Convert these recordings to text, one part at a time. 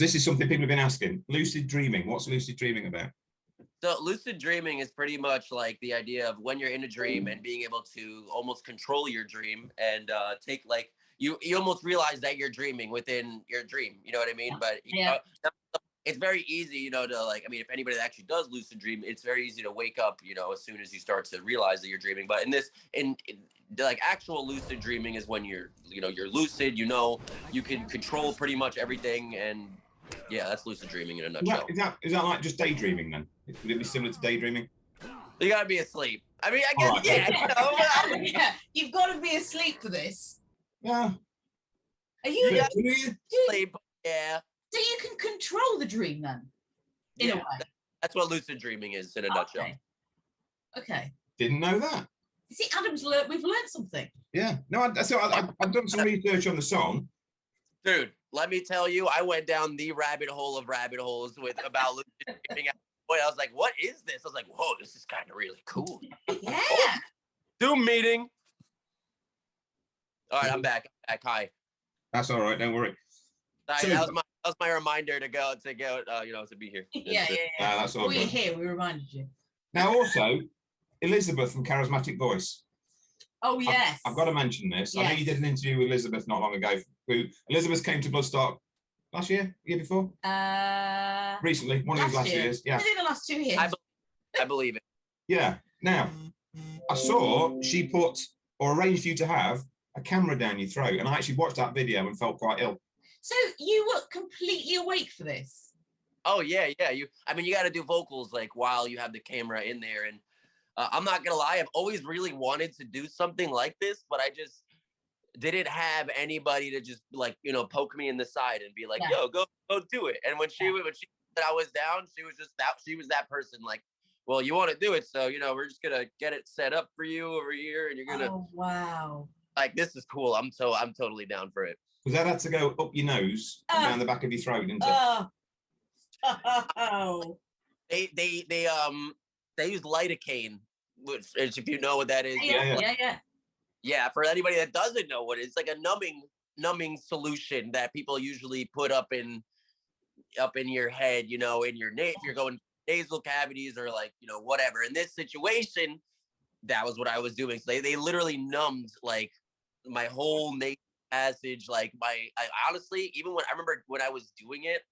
This is something people have been asking. Lucid dreaming. What's lucid dreaming about? So lucid dreaming is pretty much like the idea of when you're in a dream and being able to almost control your dream and take like you almost realize that you're dreaming within your dream. You know what I mean? But it's very easy, to like, I mean, if anybody that actually does lucid dream, it's very easy to wake up, as soon as you start to realize that you're dreaming. But in like actual lucid dreaming is when you're lucid, you can control pretty much everything. And yeah, that's lucid dreaming in a nutshell. Is that like just daydreaming then? Would it be similar to daydreaming? You gotta be asleep. I mean, I guess, yeah. You've got to be asleep for this. Yeah. Are you? Sleep. Yeah. So you can control the dream then, in a way. That's what lucid dreaming is in a nutshell. Okay. Didn't know that. See, Adam's we've learned something. Yeah. No, I've done some research on the song. Dude, let me tell you, I went down the rabbit hole of rabbit holes about lucid dreaming. I was like, what is this? I was like, whoa, this is kind of really cool. Yeah. Zoom meeting. All right, I'm back. Hi. That's all right. Don't worry. Sorry, that was my reminder to go, to be here. Yeah. That's all. We're here. We reminded you. Now, also, Elizabeth from Charismatic Voice. Oh yes. I've got to mention this. Yes. I know you did an interview with Elizabeth not long ago. Elizabeth came to Bloodstock last year, year before. Recently, one of these last years. Yeah. Within the last 2 years. I believe it. Yeah. Now, I saw she put or arranged for you to have a camera down your throat, and I actually watched that video and felt quite ill. So you were completely awake for this? Oh yeah. You got to do vocals like while you have the camera in there, and I'm not gonna lie, I've always really wanted to do something like this, but I just didn't have anybody to just like poke me in the side and be like, yo, go do it. And when she said I was down, she was that person. Like, well, you want to do it, so we're just gonna get it set up for you over here, and you're gonna. Oh wow! Like, this is cool. I'm totally down for it. Because that had to go up your nose and down the back of your throat, didn't it? Oh. They use lidocaine, which if you know what that is. Yeah. Yeah, for anybody that doesn't know what it is, it's like a numbing solution that people usually put up in your head, in your if you're going nasal cavities or like, whatever. In this situation, that was what I was doing. So they literally numbed like my whole nasal passage, like I honestly, even when I remember when I was doing it,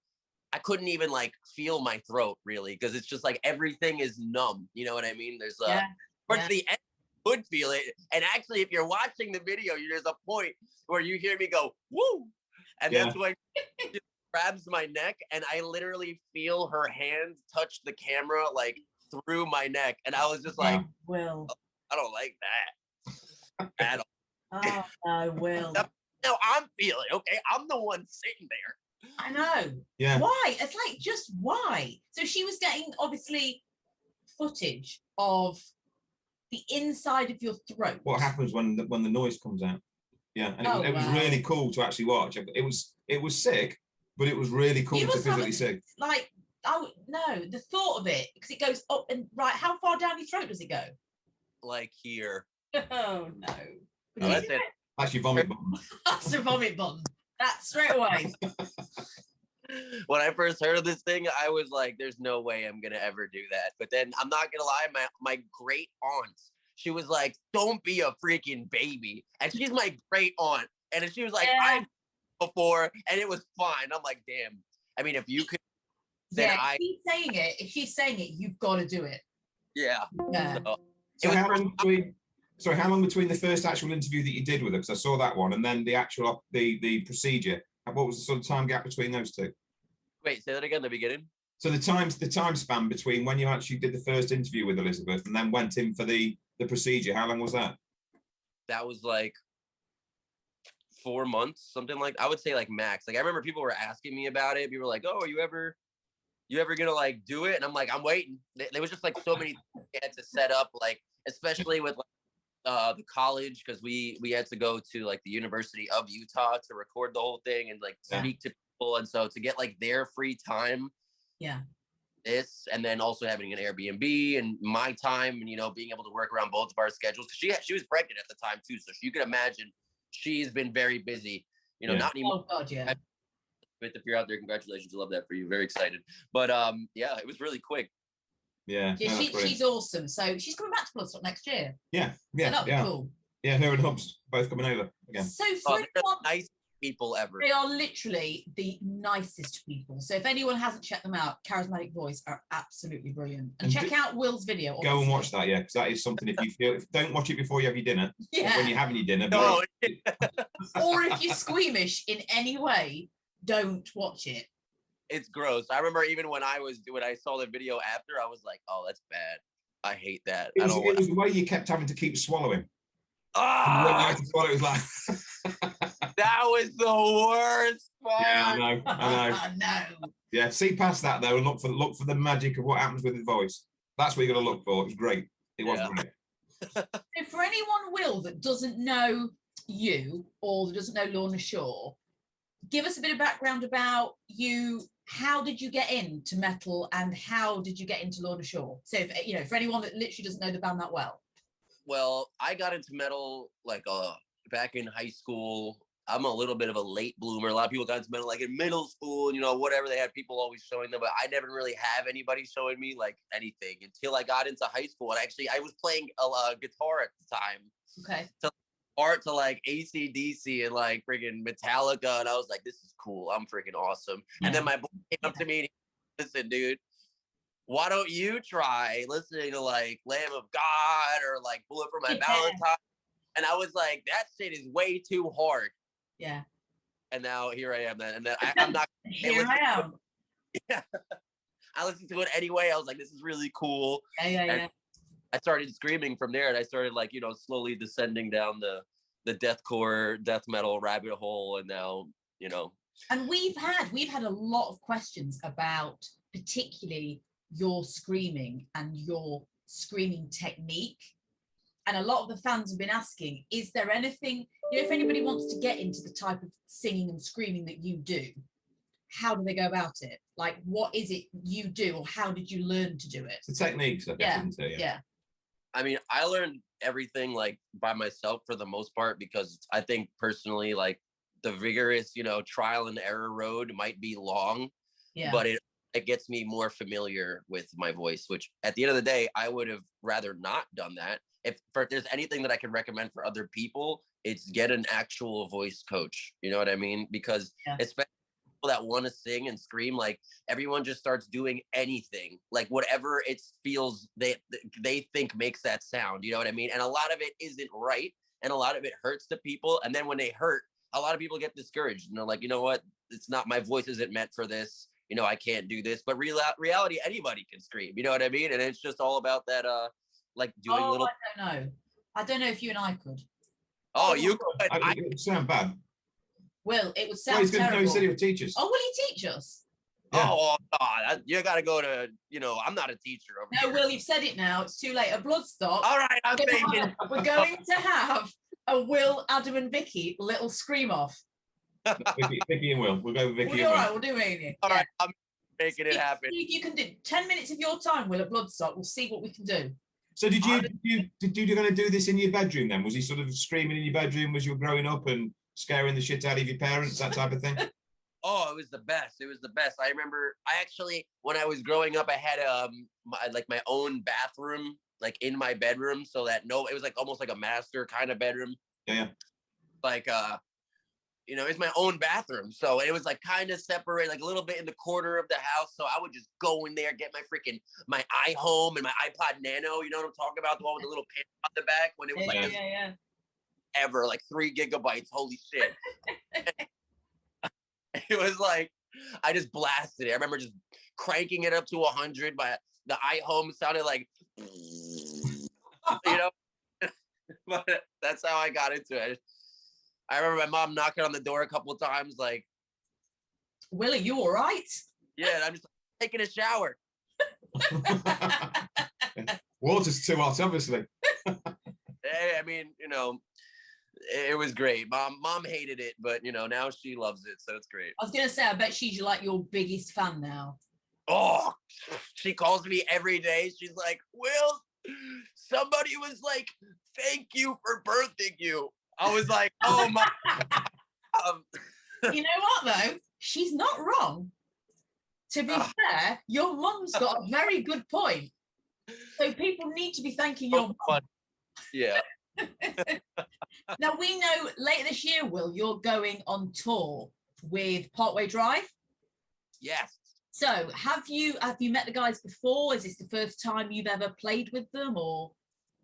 I couldn't even like feel my throat really, because it's just like everything is numb. You know what I mean? There's towards the end, you could feel it. And actually, if you're watching the video, there's a point where you hear me go, woo! And that's when she grabs my neck, and I literally feel her hands touch the camera like through my neck. And I was just like, Will. I don't like that at all. Oh, I will. No, I'm feeling okay. I'm the one sitting there. I know. Yeah. Why? It's like, just why? So she was getting obviously footage of the inside of your throat. What happens when the noise comes out? Yeah, and it was really cool to actually watch. It was sick, but it was really cool to physically see. Like, oh no, the thought of it, because it goes up and right. How far down your throat does it go? Like here. Oh no. No, that's it. That's your vomit button. That's the vomit button. That's straight away. When I first heard of this thing, I was like, there's no way I'm going to ever do that. But then I'm not going to lie, my great aunt, she was like, don't be a freaking baby. And she's my great aunt. And she was like, I've before, and it was fine. I'm like, damn. I mean, if you could, then if she's saying it, you've got to do it. Yeah. So how long between the first actual interview that you did with her, because I saw that one, and then the actual the procedure? What was the sort of time gap between those two? Wait, say that again, the beginning? So the time span between when you actually did the first interview with Elizabeth and then went in for the procedure, how long was that? That was like 4 months, something like, I would say like max. Like I remember people were asking me about it. People were like, oh, are you ever gonna like do it? And I'm like, I'm waiting. There was just like so many things we had to set up, like especially with like, the college, because we had to go to like the University of Utah to record the whole thing and like speak to people, and so to get like their free time, this, and then also having an Airbnb and my time, and being able to work around both of our schedules, because she was pregnant at the time too, so you can imagine she's been very busy, not anymore. Oh God, yeah. Smith, if you're out there, congratulations. I love that for you. Very excited. But yeah, it was really quick. Yeah, Yeah, no, she's awesome. So she's coming back to Bloodstock next year. yeah, So yeah, that'll be yeah. cool. Yeah, her and Hubs both coming over again. So Oh, for they're anyone, the nice people ever. they are literally the nicest people. So if anyone hasn't checked them out, Charismatic Voice are absolutely brilliant. And check out Will's video. Go and obviously. watch that, yeah, because that is something. If you feel, don't watch it before you have your dinner. Yeah. When you're having your dinner. No. Or if you're squeamish in any way, don't watch it. It's gross. I remember even when I saw the video after, I was like, "Oh, that's bad. I hate that." It was the way you kept having to keep swallowing. You wouldn't know how to swallow. It was like that was the worst part. Yeah, I know. No. Yeah, see past that though, and look for the magic of what happens with his voice. That's what you're gonna look for. It was great. It was great. So for anyone, Will, that doesn't know you or that doesn't know Lorna Shore, give us a bit of background about you. How did you get into metal and how did you get into Lorna Shore? So, if, for anyone that literally doesn't know the band that well. Well, I got into metal like back in high school. I'm a little bit of a late bloomer. A lot of people got into metal like in middle school, whatever. They had people always showing them, but I never really have anybody showing me like anything until I got into high school. And actually, I was playing a guitar at the time. Okay. To like AC/DC and like friggin' Metallica, and I was like, this is cool. I'm freaking awesome. And then my boy came up to me and he said, listen, dude, why don't you try listening to like Lamb of God or like Bullet for My Valentine? And I was like, that shit is way too hard. Yeah. And now here I am then. And then I'm not here I am. Yeah. I listened to it anyway. I was like, this is really cool. Yeah. I started screaming from there, and I started like, slowly descending down the deathcore, death metal rabbit hole. And now, And we've had a lot of questions about particularly your screaming and your screaming technique. And a lot of the fans have been asking, is there anything, if anybody wants to get into the type of singing and screaming that you do, how do they go about it? Like, what is it you do, or how did you learn to do it? The techniques, I guess, isn't it? Yeah. I mean, I learned everything like by myself for the most part, because I think personally, like the vigorous, trial and error road might be long, but it gets me more familiar with my voice, which at the end of the day, I would have rather not done that. If there's anything that I can recommend for other people, it's get an actual voice coach. You know what I mean? Because especially people that want to sing and scream, like everyone just starts doing anything, like whatever it feels they think makes that sound. You know what I mean? And a lot of it isn't right, and a lot of it hurts the people. And then when they hurt, a lot of people get discouraged. And they're like, you know what? It's not, my voice isn't meant for this. I can't do this. But reality, anybody can scream. You know what I mean? And it's just all about that. Like doing little. I don't know if you and I could. Oh, you could. It would sound bad. Well, it would sound terrible. He said he would teach us. Oh, will he teach us? Yeah. Oh, God. You got to go to, I'm not a teacher. No, Will, you've said it now. It's too late. A Bloodstock. All right, I'm thinking. We're going to have a Will, Adam and Vicky little scream off. Vicky and Will. We'll go with Vicky and Will. All right, we'll do it. All right, I'm making it happen. You can do 10 minutes of your time, Will, at Bloodstock. We'll see what we can do. So did you going to do this in your bedroom then? Was he sort of screaming in your bedroom as you were growing up and scaring the shit out of your parents, that type of thing? Oh, it was the best. It was the best. I remember when I was growing up, I had my own bathroom, like in my bedroom, so that it was like almost like a master kind of bedroom. Yeah. Like it's my own bathroom. So it was like kind of separate, like a little bit in the corner of the house. So I would just go in there, get my iHome and my iPod Nano, you know what I'm talking about? The one with the little pin on the back when it was ever like 3 gigabytes. Holy shit. It was like, I just blasted it. I remember just cranking it up to 100. The iHome sounded like, but that's how I got into it. I remember my mom knocking on the door a couple of times, like, Will, are you all right? Yeah, and I'm just taking a shower. Water's too hot, obviously. I mean, it was great. Mom hated it, but now she loves it, so it's great. I was gonna say, I bet she's like your biggest fan now. Oh, she calls me every day. She's like, Will, somebody was like, thank you for birthing you. I was like, oh my. You know what though? she's not wrong. To be fair, your mum's got a very good point. So people need to be thanking your mum. Yeah. Now, we know later this year, Will, you're going on tour with Parkway Drive. Yes. So have you met the guys before? Is this the first time you've ever played with them, or?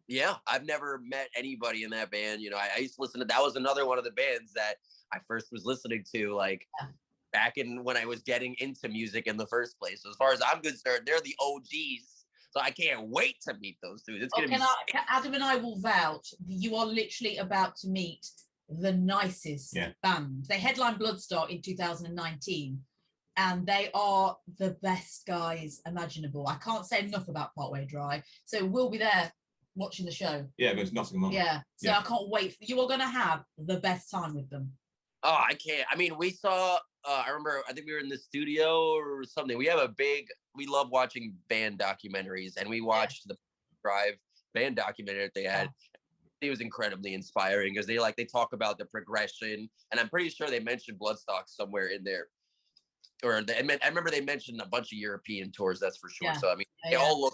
Yeah, I've never met anybody in that band. You know, I used to listen to, that was another one of the bands that I first was listening to, like back in when I was getting into music in the first place. So as far as I'm concerned, they're the OGs. So I can't wait to meet those dudes. It's gonna be Adam and I will vouch, you are literally about to meet the nicest band. They headlined Bloodstock in 2019, and they are the best guys imaginable. I can't say enough about Parkway Drive. So we'll be there watching the show. Yeah, it goes Nottingham. Yeah. So I can't wait. You are going to have the best time with them. Oh, I can't. I mean, we saw, I remember, I think we were in the studio or something. We love watching band documentaries, and we watched the Drive band documentary that they had. It was incredibly inspiring because they talk about the progression, and I'm pretty sure they mentioned Bloodstock somewhere in there. I remember they mentioned a bunch of European tours, that's for sure. So, I mean, they all look,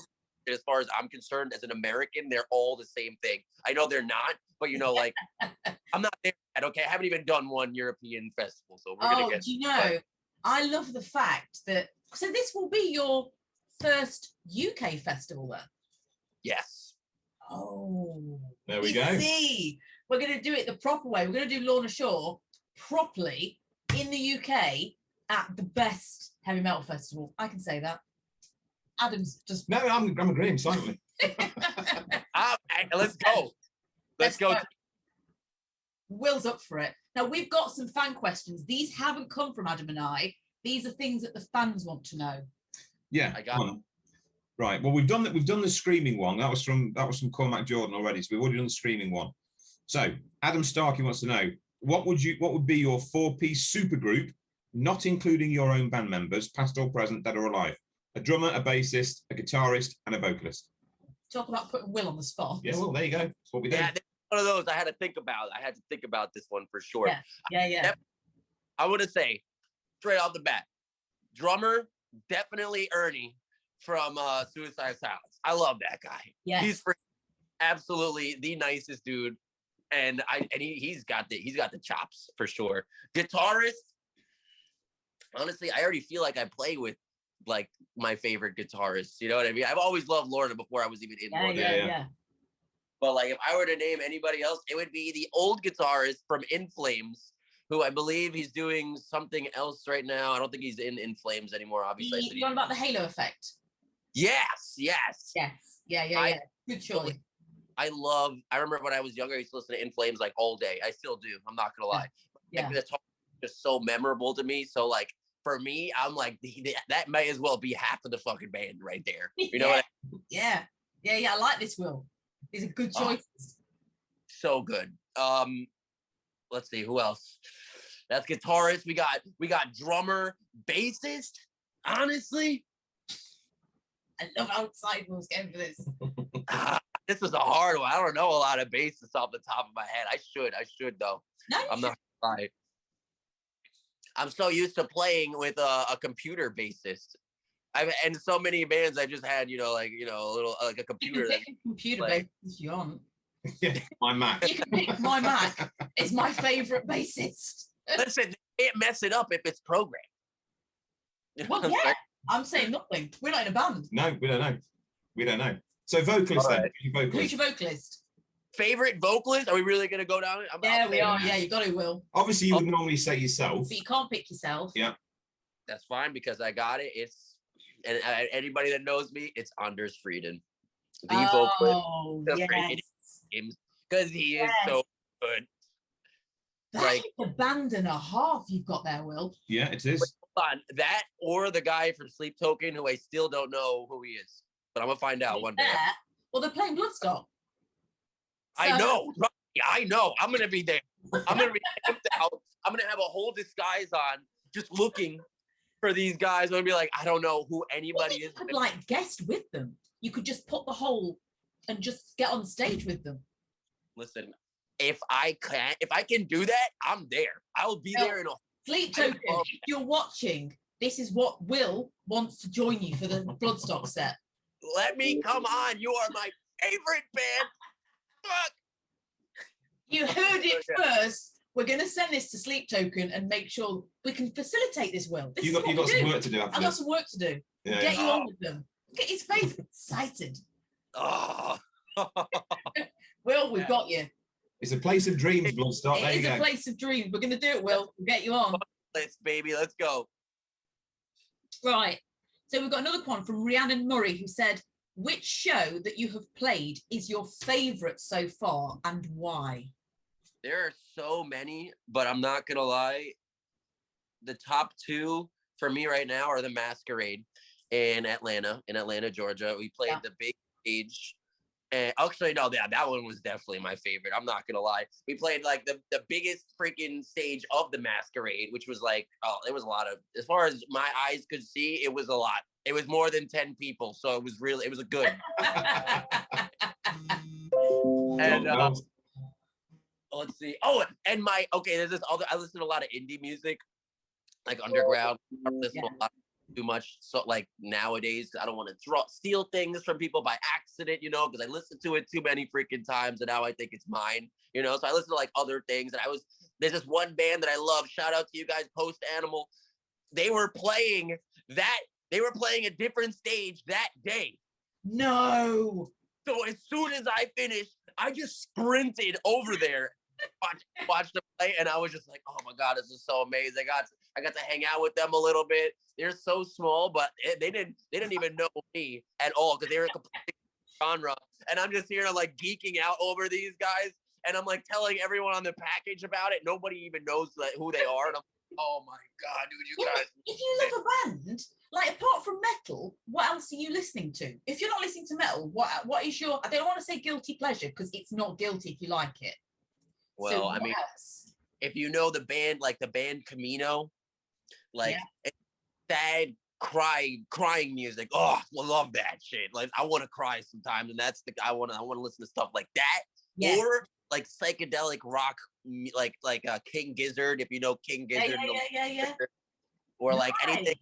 as far as I'm concerned, as an American, they're all the same thing. I know they're not, but you know, like, I'm not there yet, okay? I haven't even done one European festival, so we're gonna get. You know, I love the fact that, so this will be your first UK festival then? Yes. Oh, there we go. See, we're going to do it the proper way. We're going to do Lorna Shore properly in the UK at the best heavy metal festival. I can say that. Adam's just. No, I'm agreeing silently. Let's go. Let's go. Will's up for it. Now, we've got some fan questions. These haven't come from Adam and I. These are things that the fans want to know. Yeah, I got it. Right. Well, we've done that. We've done the screaming one. That was from Cormac Jordan already. So we've already done the screaming one. So Adam Starkey wants to know what would be your 4-piece supergroup, not including your own band members, past or present, dead or alive? A drummer, a bassist, a guitarist, and a vocalist. Talk about putting Will on the spot. Yeah, well, there you go. That's what we do. Yeah, one of those I had to think about. I had to think about this one for sure. Yeah. I would say straight off the bat, drummer, definitely Ernie from Suicide Silence. I love that guy. Yeah, he's absolutely the nicest dude, and he's got the chops for sure. Guitarist, honestly, I already feel like I play with like my favorite guitarists. You know what I mean? I've always loved Lorna before I was even in Lorna. Yeah. But like, if I were to name anybody else, it would be the old guitarist from In Flames, who I believe he's doing something else right now. I don't think he's in Flames anymore, obviously. You're on about the Halo effect? Yes. Yeah. Good choice. I remember when I was younger, I used to listen to In Flames like all day. I still do. I'm not going to lie. Yeah. Like, that's just so memorable to me. So like, for me, I'm like, that may as well be half of the fucking band right there. You know what Yeah. I like this, Will. These are good choices. So good. Let's see who else. That's guitarist. We got drummer, bassist. Honestly, I love outside Will's going for this. This is a hard one. I don't know a lot of bassists off the top of my head. I should though. No, I'm not gonna lie. I'm so used to playing with a computer bassist. And so many bands I just had, a little like a computer. Computer bassist you on. Yeah, my Mac. You can pick my Mac. It's my favorite bassist. Listen, they can't mess it up if it's programmed. Well, yeah. I'm saying nothing. We're not in a band. No, we don't know. So vocalist then. Who's your vocalist? Favorite vocalist? Are we really going to go down it? We are. Yeah, you got to, Will. Obviously, you would normally say yourself. But you can't pick yourself. Yeah. That's fine because I got it. And anybody that knows me, it's Anders Frieden. The vocalist. Because he is so good. That's a band and a half you've got there, Will. Yeah, it is. Hold on. That or the guy from Sleep Token, who I still don't know who he is. But I'm going to find out one day. Well, they're playing Bloodstock. I know. I'm going to be there. I'm going to be camped out. I'm going to have a whole disguise on, just looking for these guys. I'm going to be like, I don't know who anybody is. You could guest with them. You could just put the whole and just get on stage with them. Listen, if I can do that, I'm there. I'll be there in a Sleep Token, if you're watching, this is what Will wants to join you for the Bloodstock set. Let me come on. You are my favorite band. Fuck. You heard it first. We're going to send this to Sleep Token and make sure we can facilitate this, Will. You got some work to do after I've got some work to do. Yeah, Get you on with them. Get his face excited. Oh. Will, we've got you. It's a place of dreams, Bloodstock. There It you is a go. place of dreams. We're going to do it, Will. We'll get you on. Let's, baby. Let's go. Right. So we've got another one from Rhiannon Murray who said, which show that you have played is your favorite so far and why? There are so many, but I'm not going to lie. The top two for me right now are the Masquerade in Atlanta, Georgia. We played the big stage. And actually, no, that one was definitely my favorite. I'm not gonna lie. We played like the biggest freaking stage of the Masquerade, which was like, oh, it was a lot of, as far as my eyes could see, it was a lot. It was more than 10 people, so it was a good. And let's see. Oh, and there's this other. I listen to a lot of indie music, like underground. I listen to a lot too much. So like nowadays, I don't want to steal things from people by accident, because I listened to it too many freaking times, and now I think it's mine, So I listen to like other things, and there's this one band that I love. Shout out to you guys, Post Animal. They were playing a different stage that day. No. So as soon as I finished, I just sprinted over there, watched them play, and I was just like, oh my God, this is so amazing. I got to hang out with them a little bit. They're so small, but they didn't even know me at all because they were a complete genre. And I'm just here like geeking out over these guys, and I'm like telling everyone on the package about it. Nobody even knows who they are, and I'm like, oh my God, dude, you guys. If you love a band, like apart from metal, what else are you listening to? If you're not listening to metal, what is your? I don't want to say guilty pleasure because it's not guilty if you like it. Well, so I mean, else? If you know the band, like the band Camino, like it's sad crying music. Oh, I love that shit. Like I want to cry sometimes, and I want to listen to stuff like that. Yeah. Or like psychedelic rock, like King Gizzard, if you know King Gizzard. Yeah. Or like anything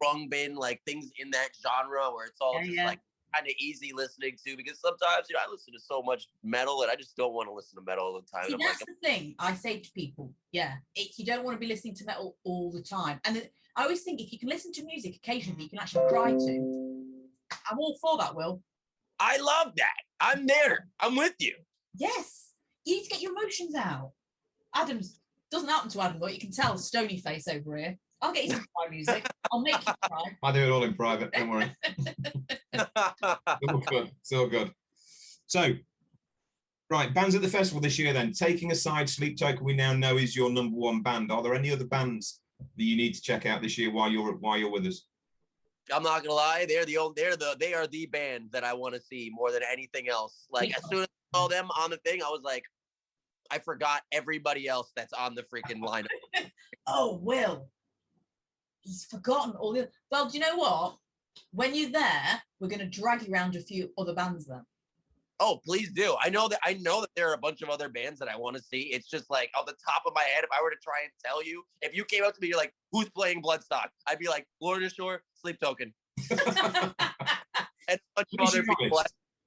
Sprung Bin, like things in that genre where it's all like kind of easy listening to, because sometimes I listen to so much metal and I just don't want to listen to metal all the time. See, that's the thing I say to people. Yeah, you don't want to be listening to metal all the time. And I always think if you can listen to music occasionally, you can actually cry to. I'm all for that, Will. I love that. I'm there. I'm with you. Yes, you need to get your emotions out. Adam's doesn't happen to Adam, but you can tell stony face over here. I'll get you some cry music. I'll make you cry. I do it all in private. Don't worry. So good. So, right, bands at the festival this year. Then, taking aside Sleep Token, we now know is your number one band. Are there any other bands that you need to check out this year while you're with us? I'm not gonna lie, they are the band that I want to see more than anything else. Like as soon as I saw them on the thing, I was like, I forgot everybody else that's on the freaking lineup. Oh, Will. He's forgotten all the. Well, do you know what? When you're there, we're going to drag you around a few other bands then. Oh, please do. I know that there are a bunch of other bands that I want to see. It's just like on the top of my head, if I were to try and tell you, if you came up to me, you're like, who's playing Bloodstock? I'd be like, Lorna Shore, Sleep Token. And a bunch of other people.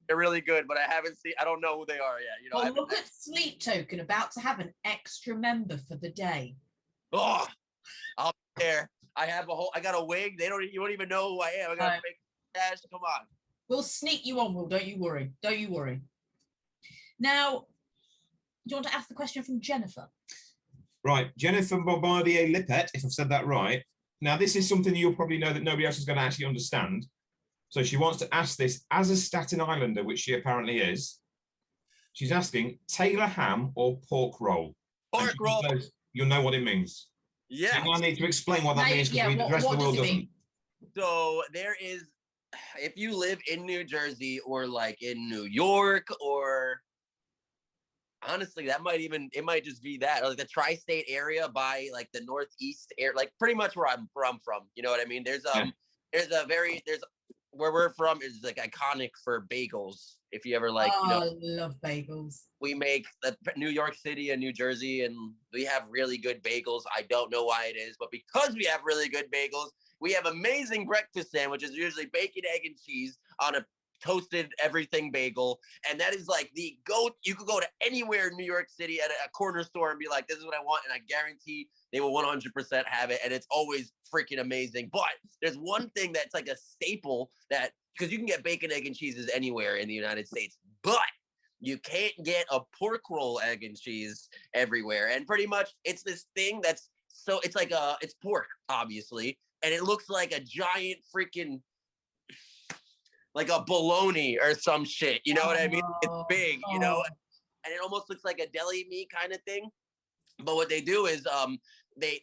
They're really good, but I don't know who they are yet. Well, look at Sleep Token about to have an extra member for the day. Oh, I'll be there. I got a wig. You won't even know who I am. I got a fake cash. Come on. We'll sneak you on, Will. Don't you worry. Now, do you want to ask the question from Jennifer? Right, Jennifer Bombardier Lippet, if I've said that right. Now, this is something you'll probably know that nobody else is going to actually understand. So she wants to ask this as a Staten Islander, which she apparently is. She's asking Taylor ham or pork roll. Pork roll. You'll know what it means. Yeah. So I need to explain what that means because the rest of the world doesn't. So there is, if you live in New Jersey or like in New York, or honestly, it might just be that, like the tri-state area by like the Northeast area, like pretty much where I'm from. You know what I mean? There's where we're from is like iconic for bagels If you ever like, you know, I love bagels. we make the New York City and New Jersey, and we have really good bagels. I don't know why it is, but because we have really good bagels, we have amazing breakfast sandwiches, usually bacon, egg, and cheese on a toasted everything bagel. And that is like the go. You could go to anywhere in New York City at a corner store and be like, this is what I want. And I guarantee they will 100% have it. And it's always freaking amazing. But there's one thing that's like a staple that, because you can get bacon, egg, and cheeses anywhere in the United States, but you can't get a pork roll, egg, and cheese everywhere. And pretty much it's this thing that's, so it's like it's pork, obviously. And it looks like a giant freaking, like a bologna or some shit. You know what I mean? It's big, you know, and it almost looks like a deli meat kind of thing. But what they do is they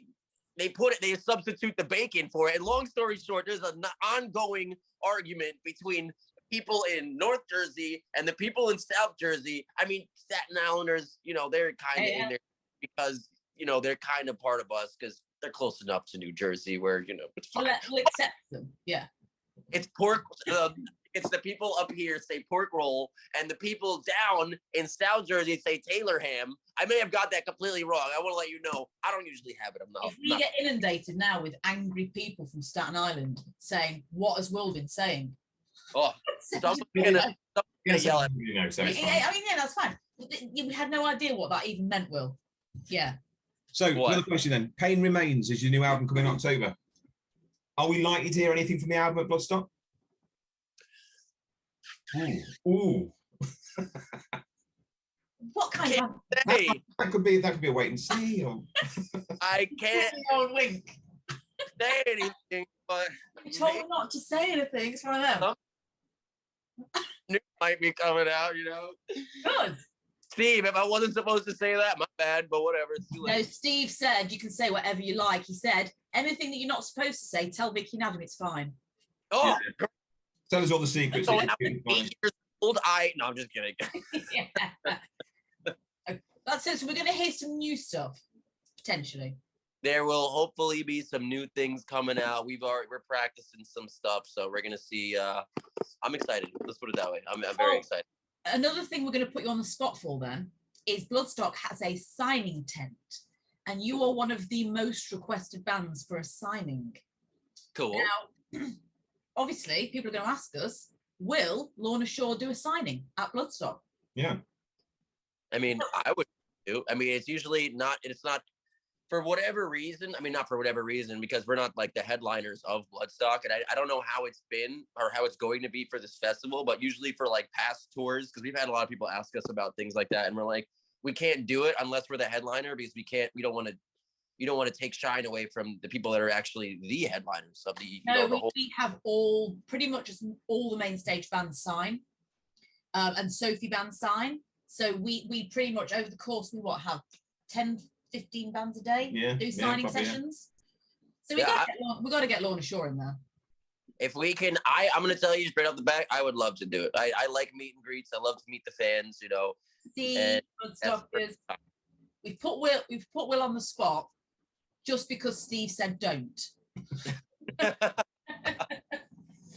substitute the bacon for it. And long story short, there's an ongoing argument between people in North Jersey and the people in South Jersey. I mean, Staten Islanders, you know, they're kind of in there because, you know, they're kind of part of us because they're close enough to New Jersey where, you know, it's fine. We'll accept them. Yeah. It's pork. It's the people up here say pork roll, and the people down in South Jersey say Taylor ham. I may have got that completely wrong. I want to let you know, I don't usually have it. If we get inundated now with angry people from Staten Island saying, what has Will been saying? Oh, someone's gonna yell at me. You know, so it's fine. I mean, yeah, that's fine. You had no idea what that even meant, Will. Yeah. So another question then. Pain Remains is your new album coming in October. Are we likely to hear anything from the album at Bloodstock? Ooh. What kind of that could be a wait and see. Or... I can't wink. say anything, but you told me not to say anything. It's one of them. New might be coming out, you know. Good. Steve, if I wasn't supposed to say that, my bad, but whatever. It's too late. No, Steve said you can say whatever you like. He said anything that you're not supposed to say, tell Vicky and Adam it's fine. Oh, yeah. Tell us all the secrets. So 8 years old, no, I'm just kidding. That's it. So we're going to hear some new stuff potentially. There will hopefully be some new things coming out. We're practicing some stuff, so we're gonna see. I'm excited. Let's put it that way. I'm very excited. Another thing we're going to put you on the spot for then is Bloodstock has a signing tent, and you are one of the most requested bands for a signing. Cool. Now, obviously, people are going to ask us, will Lorna Shore do a signing at Bloodstock? Yeah. I mean, I would do. I mean, it's usually not. It's not. For whatever reason, I mean, not for whatever reason, because we're not like the headliners of Bloodstock. And I don't know how it's been or how it's going to be for this festival, but usually for like past tours, because we've had a lot of people ask us about things like that. And we're like, we can't do it unless we're the headliner because you don't want to take shine away from the people that are actually the headliners of the, we have pretty much all the main stage bands sign and Sophie band sign. So we pretty much over the course, we have 10, 15 bands a day do signing sessions. So we got to get Lorna Shore in there. If we can, I'm going to tell you straight off the back, I would love to do it. I like meet and greets. I love to meet the fans, you know. We've put Will on the spot just because Steve said don't.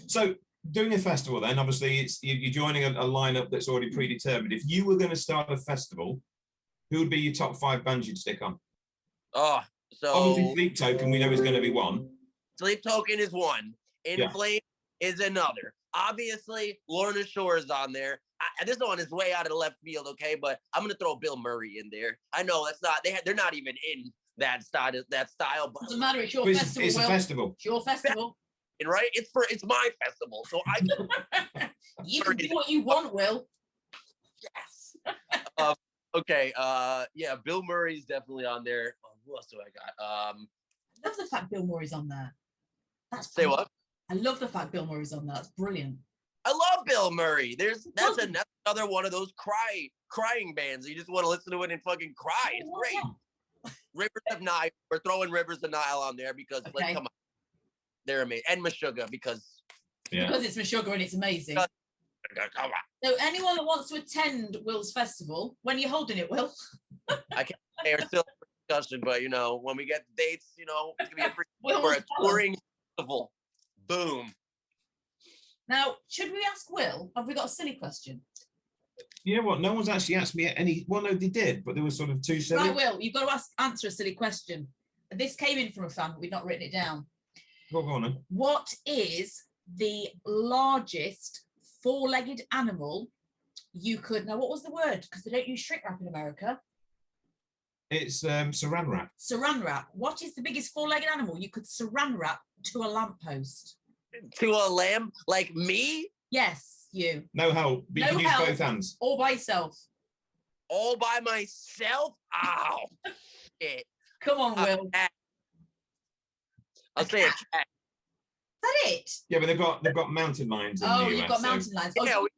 So doing a festival then, obviously you're joining a lineup that's already predetermined. If you were going to start a festival, who would be your top 5 bands you'd stick on? Oh, so obviously Sleep Token, we know is going to be one. Sleep Token is one. In Flame is another. Obviously, Lorna Shore is on there. This one is way out of the left field, okay? But I'm going to throw Bill Murray in there. I know that's not. They're not even in that style. But doesn't matter. It's your festival. It's a festival. It's your festival. Right? It's my festival. So you can do what you want, Will. Yes. Okay. Bill Murray's definitely on there. Who else do I got? I love the fact Bill Murray's on there. That's say what? I love the fact Bill Murray's on there. That's brilliant. I love Bill Murray. That's another one of those crying bands. You just want to listen to it and fucking cry. It's great. Rivers of Nile. We're throwing Rivers of Nile on there because let's come on. They're amazing. And Meshuggah because it's Meshuggah and it's amazing. Come on. So anyone that wants to attend Will's festival, when are you holding it, Will? I can't say we're still in discussion, but you know, when we get the dates, you know, it's gonna be a touring festival. Boom. Now, should we ask Will? Have we got a silly question? You know what? No one's actually asked me any. Well, no, they did, but they were sort of too silly. Right, Will, you've got to answer a silly question. This came in from a fan, but we've not written it down. Go on then. What is the largest four-legged animal you could? Now, what was the word? Because they don't use shrink wrap in America. It's saran wrap. Saran wrap. What is the biggest four-legged animal you could saran wrap to a lamppost? To a lamb like me? Yes, you. No help. But you No can use help. both hands. All by yourself. All by myself? Ow. Shit. Come on, Will. I'll say a cat. Is that it? Yeah, but they've got mountain lions in Oh, the US. you've got so- mountain lions. Yeah, we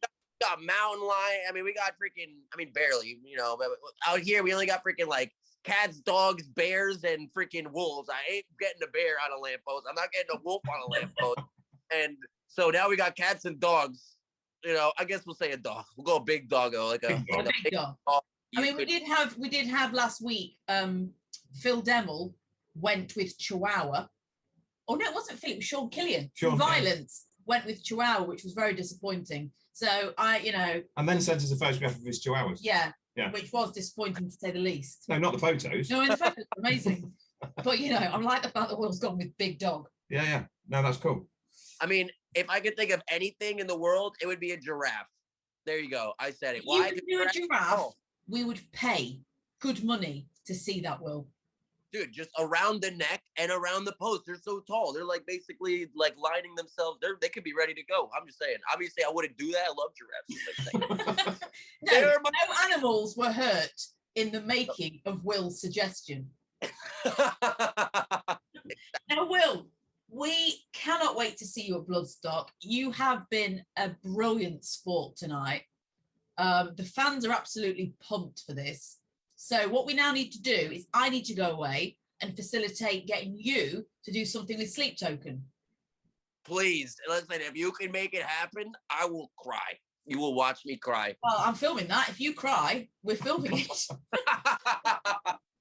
got mountain lion. I mean, we got freaking, I mean, barely, you know, but out here we only got freaking like cats, dogs, bears, and freaking wolves. I ain't getting a bear on a lamppost. I'm not getting a wolf on a lamppost. And so now we got cats and dogs. You know, I guess we'll say a dog. We'll go a big doggo, like a, Big dog. like a Big big dog. dog. I You mean, we did have last week. Phil Demmel went with Chihuahua. Oh no, it wasn't Phil. It was Sean Killian. Sean Killian. Violence went with Chihuahua, which was very disappointing. So And then sent us a photograph of his chihuahuas. yeah, Yeah. which was disappointing to say the least. No, not the photos. No, in the photos, amazing. But I like the fact that Will's gone with big dog. Yeah, yeah. No, that's cool. I mean, if I could think of anything in the world, it would be a giraffe. There you go. I said it. If you Why? could do a giraffe, Oh, we would pay good money to see that, Will. dude, just around the neck and around the post. They're so tall. They're like basically like lining themselves. They could be ready to go. I'm just saying. Obviously, I wouldn't do that. I love giraffes. No, They're my- no animals were hurt in the making of Will's suggestion. Now, Will, we cannot wait to see you at Bloodstock. You have been a brilliant sport tonight. The fans are absolutely pumped for this. So what we now need to do is I need to go away and facilitate getting you to do something with Sleep Token. Please, listen, if you can make it happen, I will cry. You will watch me cry. Well, I'm filming that. If you cry, we're filming it.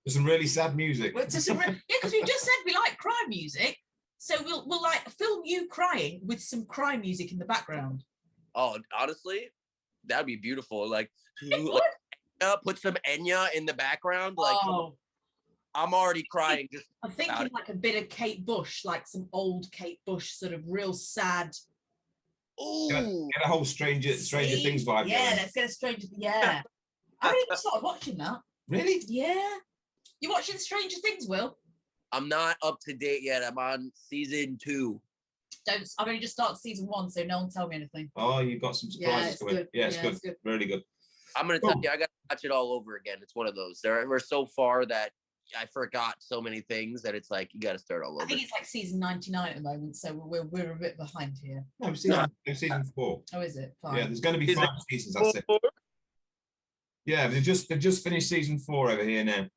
There's some really sad music. Yeah, because we just said we like cry music. So we'll like film you crying with some cry music in the background. Oh, honestly, that'd be beautiful. Like, It would. put some Enya in the background. Like, Oh, I'm already crying. Just I'm thinking about it. like a bit of Kate Bush, like some old Kate Bush, sort of real sad. ooh, Get a whole Stranger See? Things vibe. Yeah, going. let's get a Stranger. Yeah, I haven't even started watching that. Really? Yeah, you watching Stranger Things, Will? I'm not up to date yet. I'm on season 2. Don't. I've only just started season 1, so no one tell me anything. Oh, you've got some Yeah, surprises it's coming. good. Yeah, it's Yeah, good. it's good. Really good. I'm gonna tell Cool. you, I gotta watch it all over again. It's one of those. We're so far that I forgot so many things that it's like you gotta start all I over. think it's like season 99 at the moment, so we're a bit behind here. No, season 4. Oh, is it? Fine. Yeah, there's going to be Is 5 seasons. That's it. Yeah, they've just finished season 4 over here now.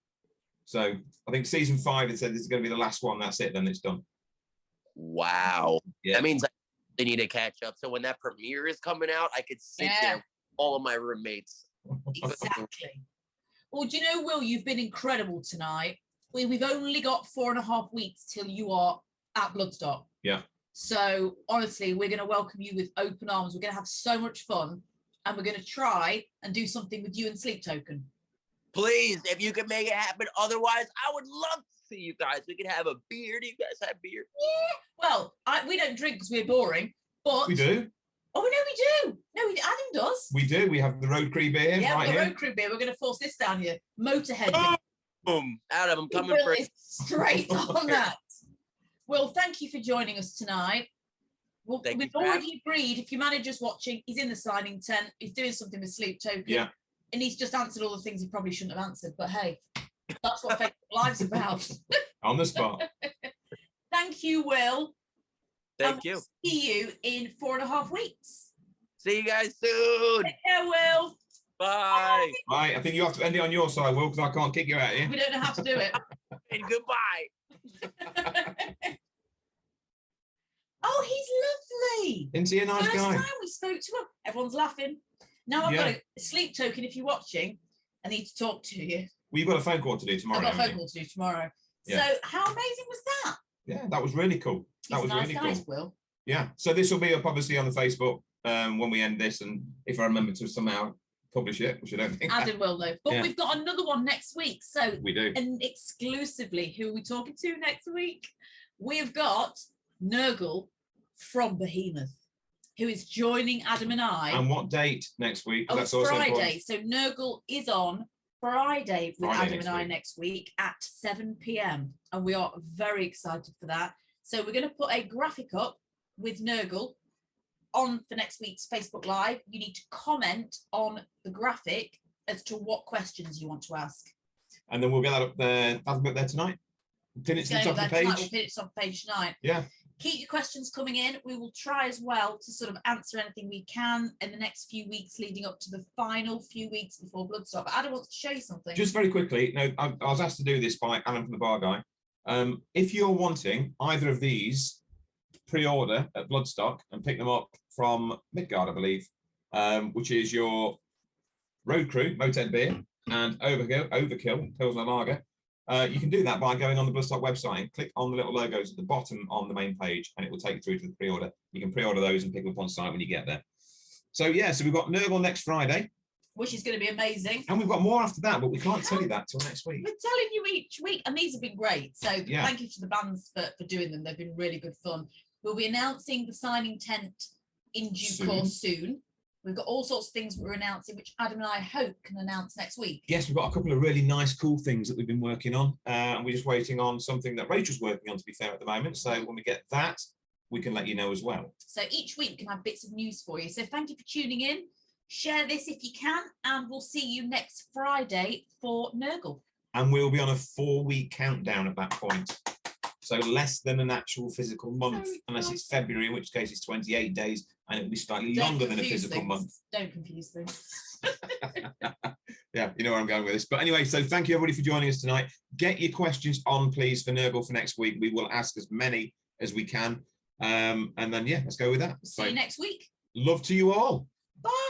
So I think season 5, it said this is going to be the last one. That's it. Then it's done. Wow. Yeah. That means they need to catch up. So when that premiere is coming out, I could sit Yeah. there with all of my roommates. Exactly. Well, do you know, Will, you've been incredible tonight. We've only got 4.5 weeks till you are at Bloodstock. Yeah. So honestly, we're going to welcome you with open arms. We're going to have so much fun, and we're going to try and do something with you and Sleep Token. Please, if you could make it happen. Otherwise, I would love to see you guys. We could have a beer. Do you guys have beer? Well, we don't drink because we're boring, but We do. Oh, no, we do. No, Adam does. We do. We have the Road Crew beer Yeah, right the here. Road Crew beer. We're going to force this down here. Motorhead. Oh, boom. Adam, I'm coming Will for is straight on that. Well, thank you for joining us tonight. Well, Thank you we've for having already agreed. If your manager's watching, he's in the signing tent. He's doing something with Sleep Token. Yeah. And he's just answered all the things he probably shouldn't have answered. But hey, that's what Facebook Live's about. On the spot. Thank you, Will. Thank And you. we'll see you in 4.5 weeks. See you guys soon. Take care, Will. Bye. Right. I think you have to end it on your side, Will, because I can't kick you out here. We don't know how to do it. And goodbye. Oh, he's lovely. Isn't he a nice First guy? time we spoke to him. Everyone's laughing. Now I've Yeah. got a Sleep Token. If you're watching, I need to talk to you. Well, you've got a phone call to do tomorrow. I've got a haven't phone you? call to do tomorrow. Yeah. So how amazing was that? Yeah, that was really cool. That He's was a nice really guy, cool. Will. Yeah. So this will be up obviously on the Facebook when we end this, and if I remember to somehow publish it, which I don't think Adam will know. But Yeah. we've got another one next week. So we do. and exclusively, who are we talking to next week? We've got Nurgle from Behemoth, who is joining Adam and I. And what date next week? Oh, That's it's also Friday. important. So Nurgle is on Friday with Friday Adam next and I week. next week at 7 p.m. And we are very excited for that. So we're going to put a graphic up with Nurgle on for next week's Facebook Live. You need to comment on the graphic as to what questions you want to ask. And then we'll get that up there. That'll be up there tonight. Pin it to the Going top of the up there tonight. page. We'll pin it on page tonight. Yeah. Keep your questions coming in. We will try as well to sort of answer anything we can in the next few weeks leading up to the final few weeks before Bloodstock. But Adam wants to show you something. Just very quickly, no, I was asked to do this by Alan from the Bar Guy. If you're wanting either of these, pre-order at Bloodstock and pick them up from Midgard, I believe, which is your Road Crew, Moted Beer, and Overkill, Pilsner Lager. You can do that by going on the Bloodstock website and click on the little logos at the bottom on the main page, and it will take you through to the pre-order. You can pre-order those and pick them up on site when you get there. So yeah, so we've got Nurgle next Friday. Which is going to be amazing. And we've got more after that, but we can't tell you that till next week. We're telling you each week, and these have been great. So Yeah. thank you to the bands for doing them. They've been really good fun. We'll be announcing the signing tent in due course soon. We've got all sorts of things we're announcing, which Adam and I hope can announce next week. Yes, we've got a couple of really nice, cool things that we've been working on. And we're just waiting on something that Rachel's working on, to be fair, at the moment. So when we get that, we can let you know as well. So each week we can have bits of news for you. So thank you for tuning in. Share this if you can, and we'll see you next Friday for Nurgle. And we'll be on a 4-week countdown at that point. So less than an actual physical month, Very unless it's February, in which case it's 28 days, and it'll be slightly Don't longer than a confuse physical things. month. Don't confuse things. Yeah, you know where I'm going with this. But anyway, so thank you everybody for joining us tonight. Get your questions on, please, for Nurgle for next week. We will ask as many as we can. And then, yeah, let's go with that. See you next week. Love to you all. Bye.